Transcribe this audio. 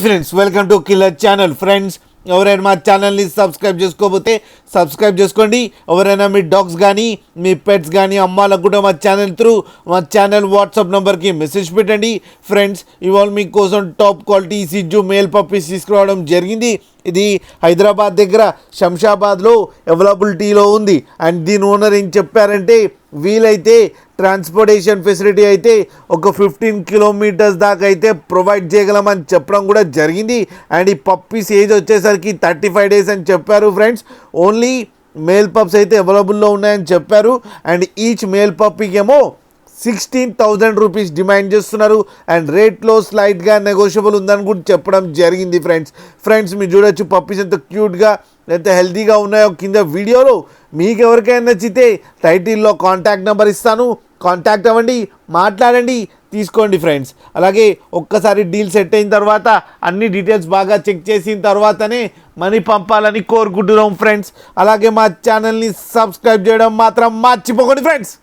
Friends welcome to killer channel. Friends ఎవరైనా మా ఛానల్ని సబ్స్క్రైబ్ చేసుకోకపోతే సబ్స్క్రైబ్ చేసుకోండి. ఎవరైనా మీ డాగ్స్ కానీ మీ పెట్స్ కానీ అమ్మాలకు కూడా మా ఛానల్ వాట్సాప్ నెంబర్కి మెసేజ్ పెట్టండి. ఫ్రెండ్స్ ఇవాళ మీకోసం టాప్ క్వాలిటీ సిజ్జు మేల్ పప్పీస్ తీసుకురావడం జరిగింది. ఇది హైదరాబాద్ దగ్గర శంషాబాద్లో అవైలబిలిటీలో ఉంది. అండ్ దీని ఓనర్ ఏం చెప్పారంటే వీలైతే ట్రాన్స్పోర్టేషన్ ఫెసిలిటీ అయితే ఒక 15 కిలోమీటర్స్ దాకా అయితే ప్రొవైడ్ చేయగలమని చెప్పడం కూడా జరిగింది. అండ్ ఈ పప్పీస్ ఏజ్ వచ్చేసరికి 35 డేస్ అని చెప్పారు. ఫ్రెండ్స్ ఓన్లీ మేల్ పప్స్ అయితే అవైలబుల్లో ఉన్నాయని చెప్పారు. అండ్ ఈచ్ మేల్ పప్పీకి ఏమో 16,000 రూపీస్ డిమాండ్ చేస్తున్నారు. అండ్ రేట్లో స్లైట్గా నెగోషియబుల్ ఉందని కూడా చెప్పడం జరిగింది. ఫ్రెండ్స్ మీరు చూడొచ్చు పప్పీస్ ఎంత క్యూట్గా ఎంత హెల్తీగా ఉన్నాయో కింద వీడియోలో. మీకు ఎవరికైనా నచ్చితే టైటిల్లో కాంటాక్ట్ నెంబర్ ఇస్తాను, కాంటాక్ట్ అవ్వండి, మాట్లాడండి, తీసుకోండి. ఫ్రెండ్స్ అలాగే ఒక్కసారి డీల్ సెట్ అయిన తర్వాత అన్ని డీటెయిల్స్ బాగా చెక్ చేసిన తర్వాతనే మనీ పంపాలని కోరుకుంటున్నాం. ఫ్రెండ్స్ అలాగే మా ఛానల్ని సబ్స్క్రైబ్ చేయడం మాత్రం మర్చిపోకండి. ఫ్రెండ్స్